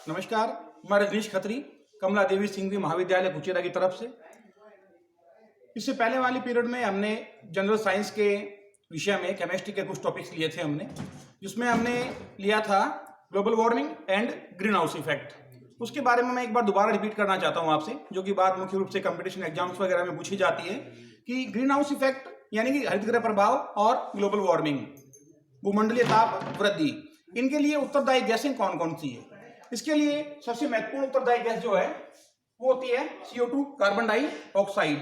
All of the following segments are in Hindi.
नमस्कार, मैं रजनीश खत्री, कमला देवी सिंघवी महाविद्यालय कुचेरा की तरफ से। इससे पहले वाली पीरियड में हमने जनरल साइंस के विषय में केमिस्ट्री के कुछ टॉपिक्स लिए थे हमने, जिसमें हमने लिया था global warming and green house effect. उसके बारे में मैं एक बार दोबारा रिपीट करना चाहता हूं आपसे, जो कि बात मुख्य रूप से कंपटीशन एग्जाम्स वगैरह में पूछी जाती है कि ग्रीन हाउस इफेक्ट यानी कि हरितगृह प्रभाव और ग्लोबल वार्मिंग, भूमंडलीय ताप वृद्धि, इनके लिए उत्तरदायी गैसें कौन कौन सी है। इसके लिए सबसे महत्वपूर्ण उत्तरदायी गैस जो है वो होती है CO2, कार्बन डाइऑक्साइड।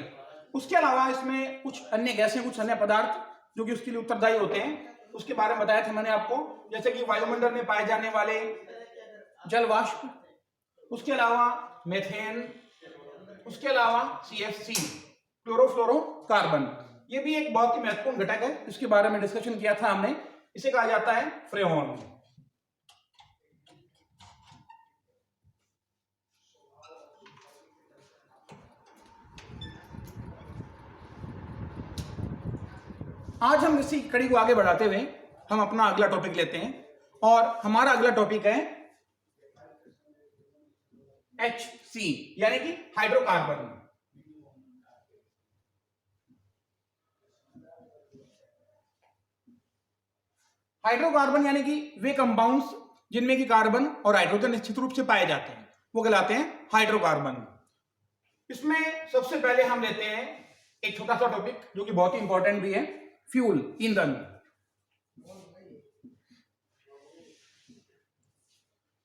उसके अलावा इसमें कुछ अन्य गैसें, कुछ अन्य पदार्थ जो कि उसके लिए उत्तरदायी होते हैं, उसके बारे में बताया था मैंने आपको, जैसे कि वायुमंडल में पाए जाने वाले जल वाष्प, उसके अलावा मेथेन, उसके अलावा CFC, क्लोरोफ्लोरोकार्बन। ये भी एक बहुत ही महत्वपूर्ण घटक है, इसके बारे में डिस्कशन किया था हमने। इसे कहा जाता है फ्रेऑन। आज हम इसी कड़ी को आगे बढ़ाते हुए हम अपना अगला टॉपिक लेते हैं, और हमारा अगला टॉपिक है HC यानी कि हाइड्रोकार्बन। हाइड्रोकार्बन यानी कि वे कंपाउंड्स जिनमें कि कार्बन और हाइड्रोजन निश्चित रूप से पाए जाते हैं, वो कहलाते हैं हाइड्रोकार्बन। इसमें सबसे पहले हम लेते हैं एक छोटा सा टॉपिक जो कि बहुत ही इंपॉर्टेंट भी है, फ्यूल, ईंधन।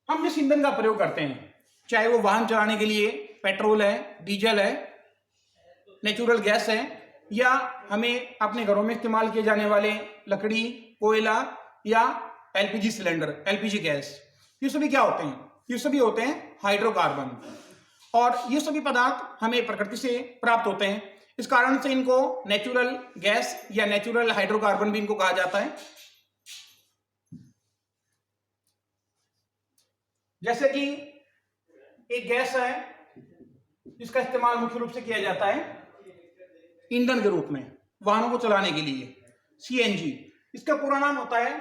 हम जिस ईंधन का प्रयोग करते हैं, चाहे वो वाहन चलाने के लिए पेट्रोल है, डीजल है, नेचुरल गैस है, या हमें अपने घरों में इस्तेमाल किए जाने वाले लकड़ी, कोयला या LPG सिलेंडर, LPG गैस, ये सभी क्या होते हैं? ये सभी होते हैं हाइड्रोकार्बन। और ये सभी पदार्थ हमें प्रकृति से प्राप्त होते हैं, इस कारण से इनको नेचुरल गैस या नेचुरल हाइड्रोकार्बन भी इनको कहा जाता है। जैसे कि एक गैस है जिसका इस्तेमाल मुख्य रूप से किया जाता है ईंधन के रूप में वाहनों को चलाने के लिए, CNG। इसका पूरा नाम होता है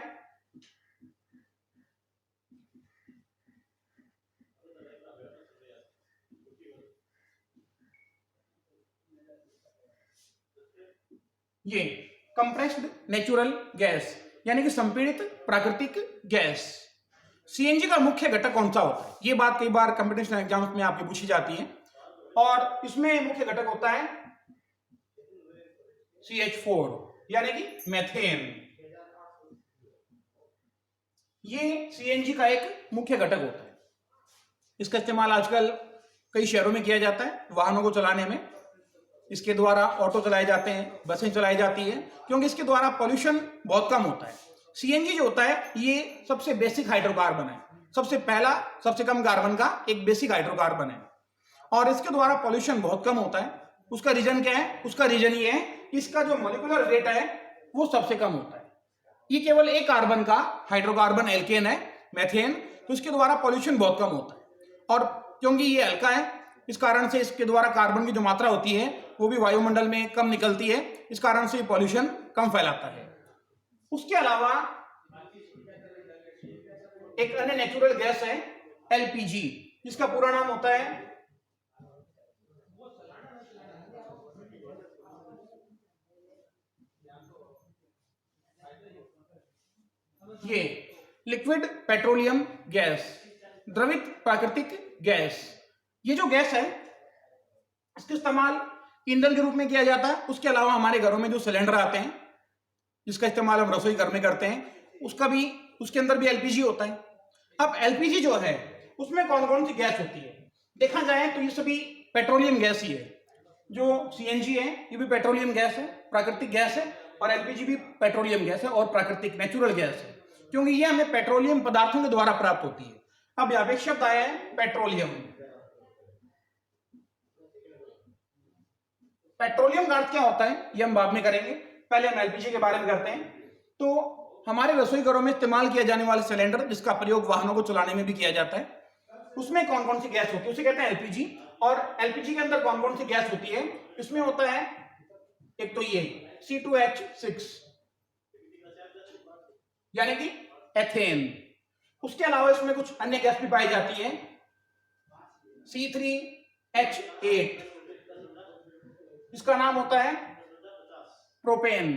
ये कंप्रेस्ड नेचुरल गैस यानी कि संपीड़ित प्राकृतिक गैस। CNG का मुख्य घटक कौन सा होता है, ये बात कई बार कंपटीशन एग्जाम्स में आपकी पूछी जाती है, और इसमें मुख्य घटक होता है CH4 यानी कि मेथेन। ये CNG का एक मुख्य घटक होता है। इसका इस्तेमाल आजकल कई शहरों में किया जाता है वाहनों को चलाने में। इसके द्वारा ऑटो चलाए जाते हैं, बसें चलाई जाती है, क्योंकि इसके द्वारा पॉल्यूशन बहुत कम होता है। CNG जो होता है ये सबसे बेसिक हाइड्रोकार्बन है, सबसे पहला, सबसे कम कार्बन का एक बेसिक हाइड्रोकार्बन है, और इसके द्वारा पॉल्यूशन बहुत कम होता है। उसका रीजन क्या है? उसका रीजन ये है कि इसका जो मॉलिक्यूलर वेट है वो सबसे कम होता है। ये केवल एक कार्बन का हाइड्रोकार्बन एल्केन है, मेथेन, तो इसके द्वारा पॉल्यूशन बहुत कम होता है। और क्योंकि ये हल्का है, इस कारण से इसके द्वारा कार्बन की जो मात्रा होती है वो भी वायुमंडल में कम निकलती है, इस कारण से पॉल्यूशन कम फैलाता है। उसके अलावा एक अन्य नेचुरल गैस है LPG, जिसका पूरा नाम होता है ये लिक्विड पेट्रोलियम गैस, द्रवित प्राकृतिक गैस। ये जो गैस है इसका इस्तेमाल ईंधन के रूप में किया जाता है। उसके अलावा हमारे घरों में जो सिलेंडर आते हैं जिसका इस्तेमाल हम रसोई घर में करते हैं, उसके अंदर भी LPG होता है। अब LPG जो है उसमें कौन कौन सी गैस होती है, देखा जाए तो ये सभी पेट्रोलियम गैस ही है। जो CNG है ये भी पेट्रोलियम गैस है, प्राकृतिक गैस है, और LPG भी पेट्रोलियम गैस है और प्राकृतिक नेचुरल गैस है, क्योंकि ये हमें पेट्रोलियम पदार्थों के द्वारा प्राप्त होती है। अब यहाँ पे एक शब्द आया है पेट्रोलियम। पेट्रोलियम का अर्थ क्या होता है ये हम बाद में करेंगे, पहले हम LPG के बारे में करते हैं। तो हमारे रसोई घरों में इस्तेमाल किया जाने वाले सिलेंडर, जिसका प्रयोग वाहनों को चलाने में भी किया जाता है, उसमें कौन कौन सी गैस होती है उसे कहते हैं LPG। और LPG के अंदर कौन कौन सी गैस होती है, इसमें होता है एक तो ये C2H6 यानी कि एथेन। उसके अलावा इसमें कुछ अन्य गैस भी पाई जाती है, C3H8, इसका नाम होता है प्रोपेन।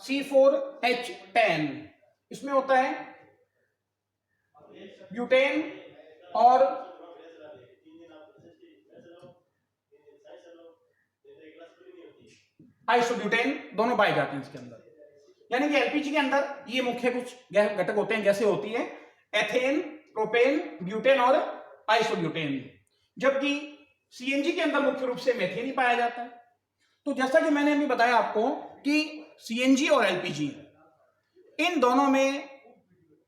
C4H10, इसमें होता है ब्यूटेन और आइसोब्यूटेन दोनों पाए जाते हैं इसके अंदर। यानी कि एलपीजी के अंदर ये मुख्य कुछ घटक होते हैं, गैसें होती हैं, एथेन, प्रोपेन, ब्यूटेन और आइसोब्यूटेन। जबकि सीएनजी के अंदर मुख्य रूप से मेथेन ही पाया जाता है। तो जैसा कि मैंने अभी बताया आपको कि सीएनजी और एलपीजी, इन दोनों में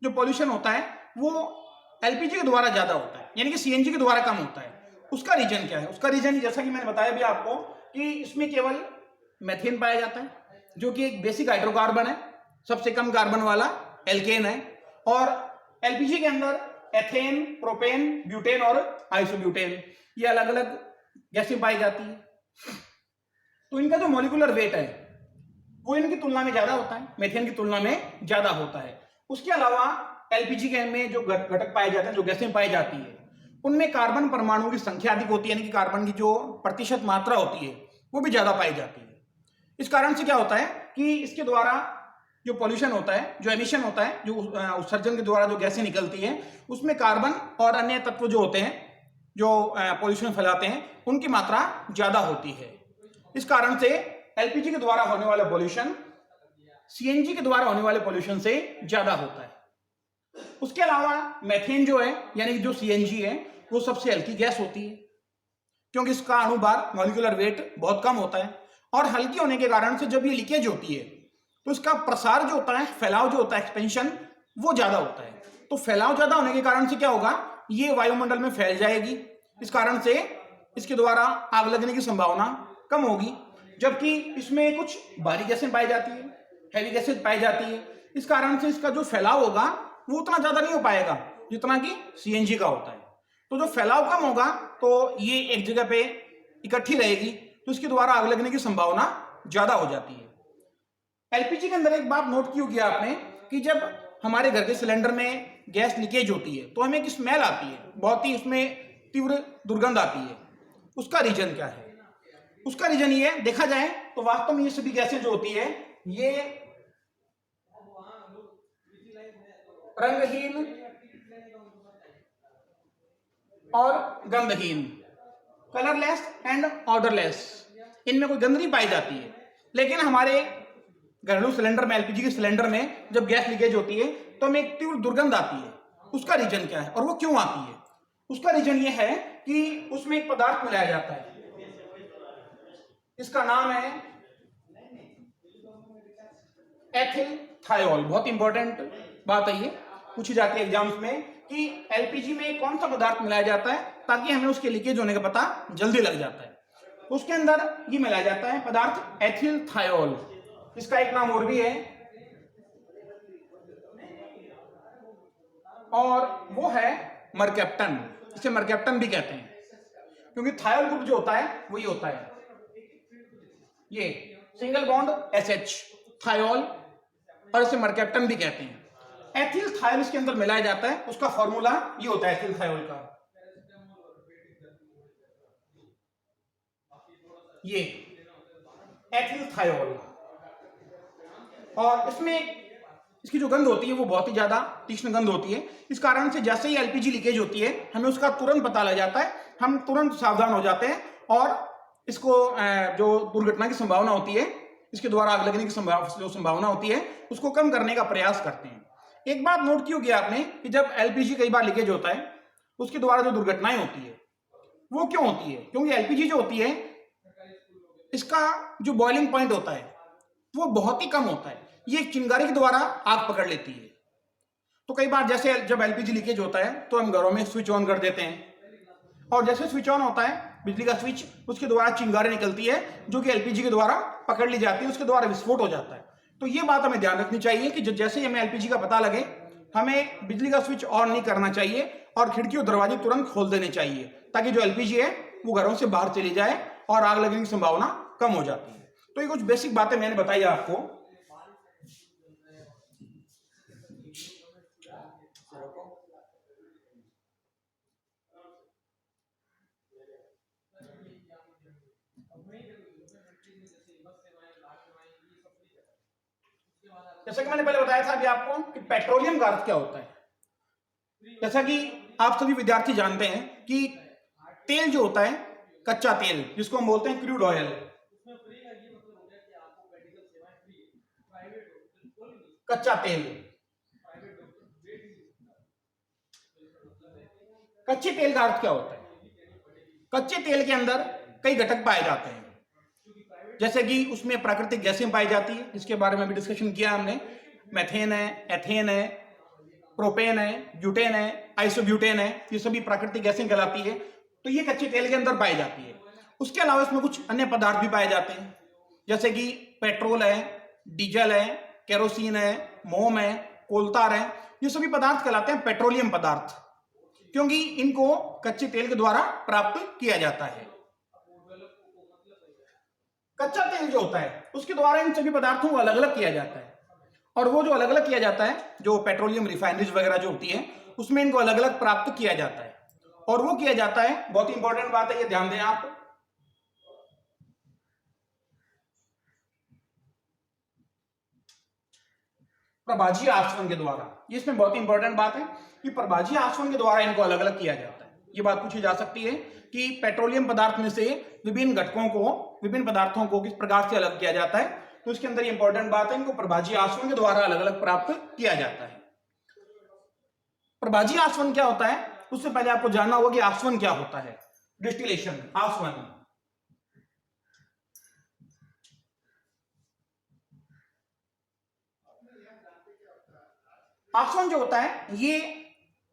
जो पॉल्यूशन होता है वो एलपीजी के द्वारा ज्यादा होता है, यानी कि सीएनजी के द्वारा कम होता है। उसका रीजन क्या है? उसका रीजन जैसा कि मैंने बताया भी आपको कि इसमें केवल मेथेन पाया जाता है, जो कि एक बेसिक हाइड्रोकार्बन है, सबसे कम कार्बन वाला एल्केन है। और एलपीजी के अंदर एथेन, प्रोपेन, ब्यूटेन और आइसोब्यूटेन, ये अलग अलग गैसें पाई जाती है। तो इनका जो मॉलिक्यूलर वेट है वो इनकी तुलना में ज्यादा होता है, मेथेन की तुलना में ज्यादा होता है। उसके अलावा एलपीजी के में जो घटक पाए जाते हैं, जो गैसें पाई जाती है, उनमें कार्बन परमाणु की संख्या अधिक होती है, यानी कि कार्बन की जो प्रतिशत मात्रा होती है वो भी ज्यादा पाई जाती है। इस कारण से क्या होता है कि इसके द्वारा जो पॉल्यूशन होता है, जो एमिशन होता है, जो उत्सर्जन के द्वारा जो गैसें निकलती हैं, उसमें कार्बन और अन्य तत्व जो होते हैं जो पॉल्यूशन फैलाते हैं, उनकी मात्रा ज्यादा होती है। इस कारण से एलपीजी के द्वारा होने वाला पॉल्यूशन सीएनजी के द्वारा होने वाले पॉल्यूशन से ज्यादा होता है। उसके अलावा मेथेन जो है, यानी कि जो सीएनजी है, वो सबसे हल्की गैस होती है, क्योंकि इसका अणुभार, मॉलिक्यूलर वेट बहुत कम होता है। और हल्की होने के कारण से जब ये लीकेज होती है तो इसका प्रसार जो होता है, फैलाव जो होता है, एक्सपेंशन, वो ज्यादा होता है। तो फैलाव ज्यादा होने के कारण से क्या होगा, ये वायुमंडल में फैल जाएगी। इस कारण से इसके द्वारा आग लगने की संभावना कम होगी। जबकि इसमें कुछ भारी गैसें पाई जाती है, हैवी गैसें पाई जाती है। इस कारण से इसका जो फैलाव होगा वो उतना ज्यादा नहीं हो पाएगा जितना कि सीएनजी का होता है। तो जो फैलाव कम होगा तो ये एक जगह पे इकट्ठी रहेगी, तो इसके द्वारा आग लगने की संभावना ज्यादा हो जाती है। एलपीजी के अंदर एक बात नोट की होगी आपने कि जब हमारे घर के सिलेंडर में गैस लीकेज होती है तो हमें एक स्मेल आती है, बहुत ही उसमें तीव्र दुर्गंध आती है। उसका रीजन क्या है? उसका रीजन ये देखा जाए तो वास्तव में ये सभी गैसें जो होती है ये रंगहीन और गंधहीन, कलरलेस एंड ऑर्डरलेस, इनमें कोई गंध नहीं पाई जाती है। लेकिन हमारे घरेलू सिलेंडर में, एलपीजी के सिलेंडर में जब गैस लीकेज होती है तो हमें एक तीव्र दुर्गंध आती है। उसका रीजन क्या है और वो क्यों आती है? उसका रीजन ये है कि उसमें एक पदार्थ मिलाया जाता है, इसका नाम है एथिल थायोल। बहुत इंपॉर्टेंट बात है, ये पूछी जाती है एग्जाम्स में कि एलपीजी में कौन सा पदार्थ मिलाया जाता है ताकि हमें उसके लीकेज होने का पता जल्दी लग जाता है। उसके अंदर ये मिलाया जाता है पदार्थ एथिल थायोल। इसका एक नाम और भी है और वो है मरकैप्टन। इसे मरकैप्टन भी कहते हैं क्योंकि थायोल ग्रुप जो होता है वो ये होता है, ये सिंगल बॉन्ड एसएच, थायोल, और इसे मरकैप्टन भी कहते हैं। एथिल थायोल इसके अंदर मिलाया जाता है, उसका फॉर्मूला ये होता है एथिल थायोल का, ये एथिल थायोल। और इसमें इसकी जो गंध होती है वो बहुत ही ज्यादा तीक्ष्ण गंध होती है। इस कारण से जैसे ही एलपीजी लीकेज होती है हमें उसका तुरंत पता लग जाता है, हम तुरंत सावधान हो जाते हैं और इसको जो दुर्घटना की संभावना होती है, इसके द्वारा आग लगने की जो संभावना होती है, उसको कम करने का प्रयास करते हैं। एक बात नोट की होगी आपने कि जब एलपीजी कई बार लीकेज होता है उसके द्वारा जो दुर्घटनाएं होती है वो क्यों होती है? क्योंकि एलपीजी जो होती है इसका जो बॉइलिंग पॉइंट होता है वो बहुत ही कम होता है, ये एक चिंगारी के द्वारा आग पकड़ लेती है। तो कई बार जैसे जब एलपीजी लीकेज होता है तो हम घरों में स्विच ऑन कर देते हैं और जैसे स्विच ऑन होता है बिजली का स्विच, उसके द्वारा चिंगारी निकलती है जो कि एलपीजी के द्वारा पकड़ ली जाती है, उसके द्वारा विस्फोट हो जाता है। तो ये बात हमें ध्यान रखनी चाहिए कि जैसे ही हमें एलपीजी का पता लगे हमें बिजली का स्विच ऑन नहीं करना चाहिए और खिड़की और दरवाजे तुरंत खोल देने चाहिए ताकि जो एलपीजी है वो घरों से बाहर चली जाए और आग लगने की संभावना कम हो जाती है। तो ये कुछ बेसिक बातें मैंने बताई आपको। जैसा कि मैंने पहले बताया था अभी आपको कि पेट्रोलियम का अर्थ क्या होता है। जैसा कि आप सभी विद्यार्थी जानते हैं कि तेल जो होता है, कच्चा तेल जिसको हम बोलते हैं क्रूड ऑयल, कच्चा तेल, कच्चे तेल का अर्थ क्या होता है? कच्चे तेल के अंदर कई घटक पाए जाते हैं, जैसे कि उसमें प्राकृतिक गैसें पाई जाती है, जिसके बारे में भी डिस्कशन किया हमने। मेथेन है, एथेन है, प्रोपेन है, ब्यूटेन है, आइसोब्यूटेन है, ये सभी प्राकृतिक गैसें कहलाती है। तो ये कच्चे तेल के अंदर पाई जाती है। उसके अलावा इसमें कुछ अन्य पदार्थ भी पाए जाते हैं, जैसे कि पेट्रोल है, डीजल है, केरोसिन है, मोम है, कोलतार है। ये सभी पदार्थ कहलाते हैं पेट्रोलियम पदार्थ, क्योंकि इनको कच्चे तेल के द्वारा प्राप्त किया जाता है। कच्चा तेल जो होता है उसके द्वारा इन सभी पदार्थों को अलग अलग किया जाता है, और वो जो अलग अलग किया जाता है, जो पेट्रोलियम रिफाइनरीज वगैरह जो होती है, उसमें इनको अलग अलग प्राप्त किया जाता है। और वो किया जाता है, बहुत ही इंपॉर्टेंट बात है, ये ध्यान दें आप, प्रभाजीय आसवन के द्वारा। ये इसमें बहुत ही इंपॉर्टेंट बात है कि प्रभाजीय आसवन के द्वारा इनको अलग अलग किया जाता है। ये बात पूछी जा सकती है कि पेट्रोलियम पदार्थ में से विभिन्न घटकों को, विभिन्न पदार्थों को किस प्रकार से अलग किया जाता है। तो इसके अंदर इंपॉर्टेंट बात है, इनको प्रभाजीय आसवन के द्वारा अलग अलग प्राप्त किया जाता है। प्रभाजीय आसवन क्या होता है, उससे पहले आपको जानना होगा कि आसवन क्या होता है। डिस्टिलेशन, आसवन, आसवन जो होता है ये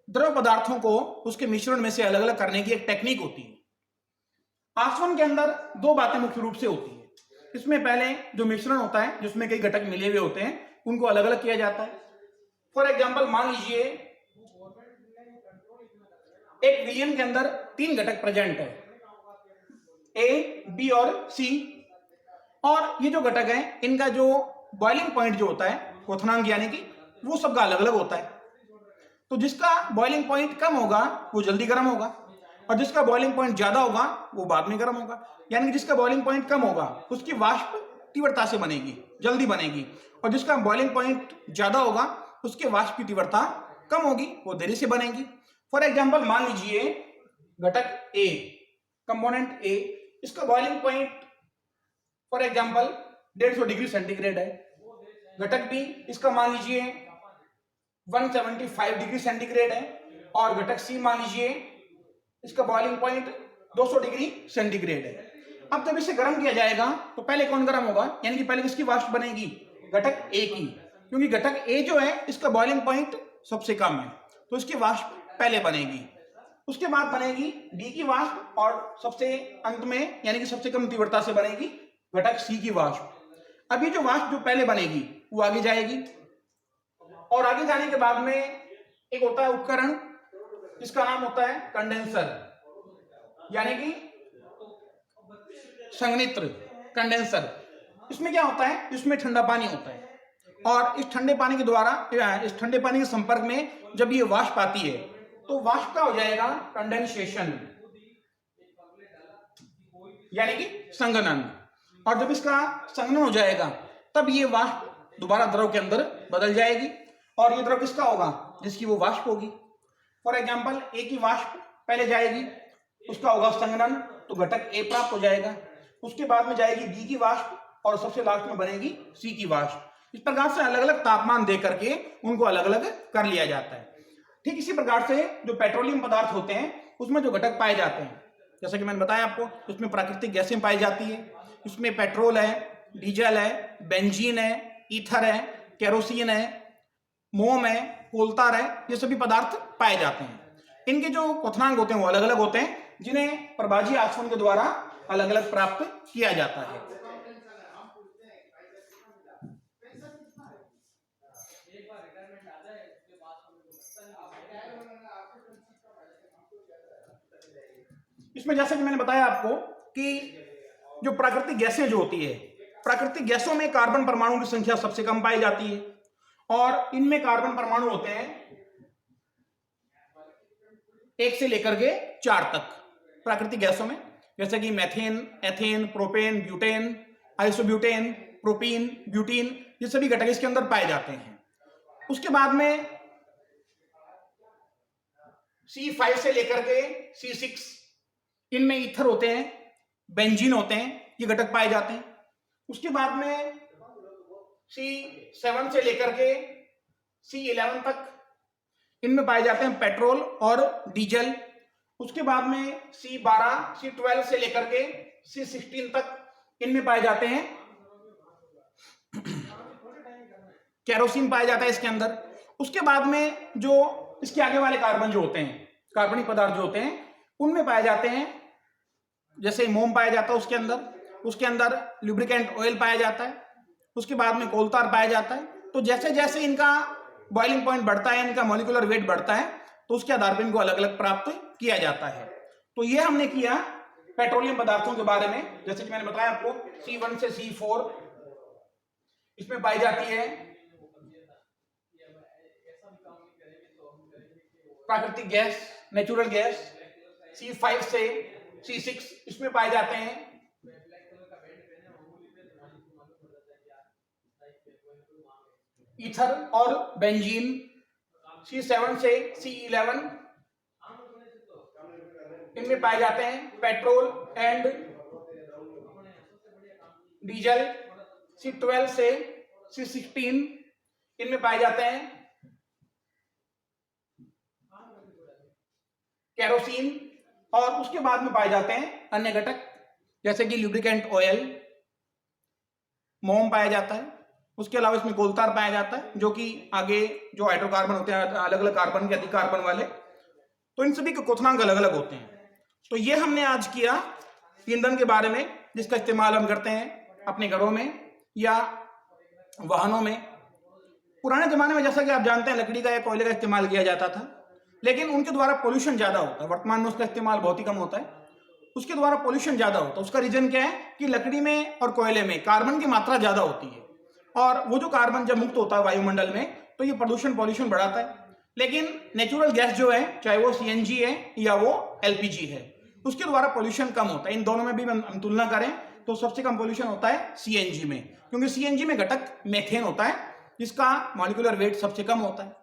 द्रव पदार्थों को उसके मिश्रण में से अलग अलग करने की एक टेक्निक होती है। आसवन के अंदर दो बातें मुख्य रूप से होती है। इसमें पहले जो मिश्रण होता है, जिसमें कई घटक मिले हुए होते हैं, उनको अलग अलग किया जाता है। फॉर एग्जाम्पल मान लीजिए एक विलियन के अंदर 3 घटक प्रेजेंट है, ए, बी और सी, और ये जो घटक है इनका जो बॉइलिंग पॉइंट जो होता है, क्वथनांक यानी कि, वो सबका अलग अलग होता है। तो जिसका बॉइलिंग पॉइंट कम होगा वो जल्दी गर्म होगा, और जिसका बॉइलिंग पॉइंट ज्यादा होगा वो बाद में गर्म होगा। यानी कि जिसका बॉइलिंग पॉइंट कम होगा उसकी वाष्प तीव्रता से बनेगी, जल्दी बनेगी, और जिसका बॉइलिंग पॉइंट ज्यादा होगा उसके वाष्प की तीव्रता कम होगी, वो देरी से बनेगी। फॉर एग्जाम्पल मान लीजिए घटक ए, कंपोनेंट ए, इसका boiling point for example 150 degree centigrade है। घटक बी, इसका मान लीजिए 175 डिग्री सेंटीग्रेड है, और घटक सी मान लीजिए इसका बॉइलिंग पॉइंट 200 डिग्री सेंटीग्रेड है। अब जब इसे गर्म किया जाएगा तो पहले कौन गर्म होगा, यानी कि पहले किसकी वाष्प बनेगी, घटक ए की, क्योंकि घटक ए जो है इसका बॉइलिंग पॉइंट सबसे कम है, तो इसकी वाष्प पहले बनेगी। उसके बाद बनेगी बी की वाष्प, और सबसे अंत में यानी कि सबसे कम तीव्रता से बनेगी घटक सी की वाष्प। अब ये जो वाष्प जो पहले बनेगी वो आगे जाएगी, और आगे जाने के बाद में एक होता है उपकरण, जिसका नाम होता है कंडेंसर, यानी कि संघनित्र, कंडेंसर। इसमें क्या होता है, इसमें ठंडा पानी होता है, और इस ठंडे पानी के द्वारा, इस ठंडे पानी के संपर्क में जब ये वाष्प आती है तो वाष्प का हो जाएगा कंडेंसेशन, यानी कि संघनन। और जब इसका संघनन हो जाएगा तब ये वाष्प दोबारा द्रव के अंदर बदल जाएगी, और ये द्रव किसका होगा, जिसकी वो वाष्प होगी। फॉर एग्जाम्पल ए की वाष्प पहले जाएगी, उसका होगा संघनन, तो घटक ए प्राप्त हो जाएगा। उसके बाद में जाएगी बी की वाष्प, और सबसे लास्ट में बनेगी सी की वाष्प। इस प्रकार से अलग अलग तापमान दे करके उनको अलग अलग कर लिया जाता है। ठीक इसी प्रकार से जो पेट्रोलियम पदार्थ होते हैं उसमें जो घटक पाए जाते हैं, जैसा कि मैंने बताया आपको, उसमें प्राकृतिक गैसें पाई जाती है। इसमें पेट्रोल है, डीजल है, बेंजीन है, ईथर है, केरोसिन है, मोम है, कोलतार है, ये सभी पदार्थ पाए जाते हैं। इनके जो क्वथनांक होते हैं वो अलग अलग होते हैं, जिन्हें प्रभाजीय आसवन के द्वारा अलग अलग प्राप्त किया जाता है। इसमें जैसे कि मैंने बताया आपको कि जो प्राकृतिक गैसें जो होती है, प्राकृतिक गैसों में कार्बन परमाणु की संख्या सबसे कम पाई जाती है, और इनमें कार्बन परमाणु होते हैं 1 से लेकर के 4 तक प्राकृतिक गैसों में, जैसे कि methane, ethane, propane, butane, isobutane, propene, butene, ये सभी घटक इसके अंदर पाए जाते हैं। उसके बाद में C5 से लेकर के C6, इनमें ईथर होते हैं, बेंजीन होते हैं, ये घटक पाए जाते हैं। उसके बाद में C7 से लेकर के C11 तक इनमें पाए जाते हैं पेट्रोल और डीजल। उसके बाद में C12, C12 से लेकर के C16 तक इनमें पाए जाते हैं केरोसिन पाया जाता है इसके अंदर। उसके बाद में जो इसके आगे वाले कार्बन जो होते हैं, कार्बनिक पदार्थ जो होते हैं, उनमें पाए जाते हैं, जैसे मोम पाया जाता है उसके अंदर लुब्रिकेंट ऑयल पाया जाता है, उसके बाद में कोलतार पाया जाता है। तो जैसे जैसे इनका बॉइलिंग पॉइंट बढ़ता है, इनका मॉलिक्यूलर वेट बढ़ता है, तो उसके आधार पर इनको अलग अलग प्राप्त किया जाता है। तो ये हमने किया पेट्रोलियम पदार्थों के बारे में। जैसे कि मैंने बताया आपको, C1 से C4 इसमें पाई जाती है प्राकृतिक गैस, नेचुरल गैस। C5 से C6 इसमें पाए जाते हैं ईथर और बेंजीन। C7 से C11 इनमें पाए जाते हैं पेट्रोल एंड डीजल। C12 से C16 इनमें पाए जाते हैं केरोसिन। और उसके बाद में पाए जाते हैं अन्य घटक, जैसे कि लुब्रिकेंट ऑयल, मोम पाया जाता है। उसके अलावा इसमें कोलतार पाया जाता है, जो कि आगे जो हाइड्रोकार्बन होते हैं अलग अलग कार्बन के, अधिक कार्बन वाले, तो इन सभी के क्वथनांक अलग अलग होते हैं। तो ये हमने आज किया ईंधन के बारे में, जिसका इस्तेमाल हम करते हैं अपने घरों में या वाहनों में। पुराने जमाने में जैसा कि आप जानते हैं लकड़ी का या कोयले का इस्तेमाल किया जाता था, लेकिन उनके द्वारा पोल्यूशन ज्यादा होता है। वर्तमान में उसका इस्तेमाल बहुत ही कम होता है, उसके द्वारा पोल्यूशन ज्यादा होता है। उसका रीजन क्या है कि लकड़ी में और कोयले में कार्बन की मात्रा ज्यादा होती है, और वो जो कार्बन जब मुक्त होता है वायुमंडल में, तो ये प्रदूषण पॉल्यूशन बढ़ाता है। लेकिन नेचुरल गैस जो है, चाहे वो CNG है या वो LPG है, उसके द्वारा पोल्यूशन कम होता है। इन दोनों में भी हम तुलना करें तो सबसे कम पोल्यूशन होता है CNG में, क्योंकि CNG में घटक मेथेन होता है, जिसका मॉलिक्यूलर वेट सबसे कम होता है,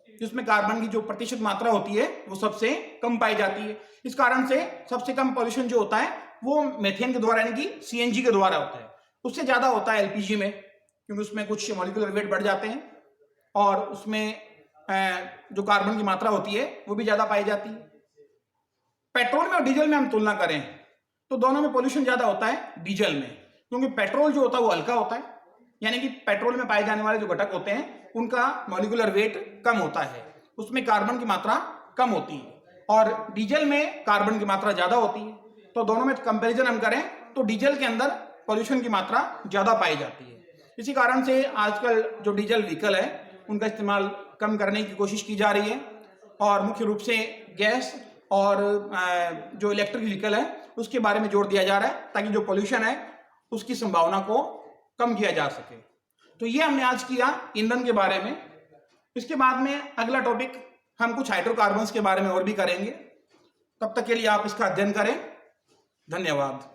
जिसमें कार्बन की जो प्रतिशत मात्रा होती है वो सबसे कम पाई जाती है। इस कारण से सबसे कम पोल्यूशन जो होता है वो मेथेन के द्वारा यानी कि CNG के द्वारा होता है। उससे ज्यादा होता है LPG में, क्योंकि उसमें कुछ मॉलिक्यूलर वेट बढ़ जाते हैं और उसमें जो कार्बन की मात्रा होती है वो भी ज्यादा पाई जाती है। पेट्रोल में और डीजल में हम तुलना करें तो दोनों में पोल्यूशन ज्यादा होता है डीजल में, क्योंकि पेट्रोल जो होता है वो हल्का होता है, यानी कि पेट्रोल में पाए जाने वाले जो घटक होते हैं उनका मॉलिक्यूलर वेट कम होता है, उसमें कार्बन की मात्रा कम होती है, और डीजल में कार्बन की मात्रा ज्यादा होती है। तो दोनों में कंपैरिजन हम करें तो डीजल के अंदर पोल्यूशन की मात्रा ज्यादा पाई जाती है। इसी कारण से आजकल जो डीजल व्हीकल है उनका इस्तेमाल कम करने की कोशिश की जा रही है, और मुख्य रूप से गैस और जो इलेक्ट्रिक व्हीकल है उसके बारे में जोर दिया जा रहा है, ताकि जो पोल्यूशन है उसकी संभावना को कम किया जा सके। तो ये हमने आज किया ईंधन के बारे में। इसके बाद में अगला टॉपिक हम कुछ हाइड्रोकार्बन्स के बारे में और भी करेंगे। तब तक के लिए आप इसका अध्ययन करें। धन्यवाद।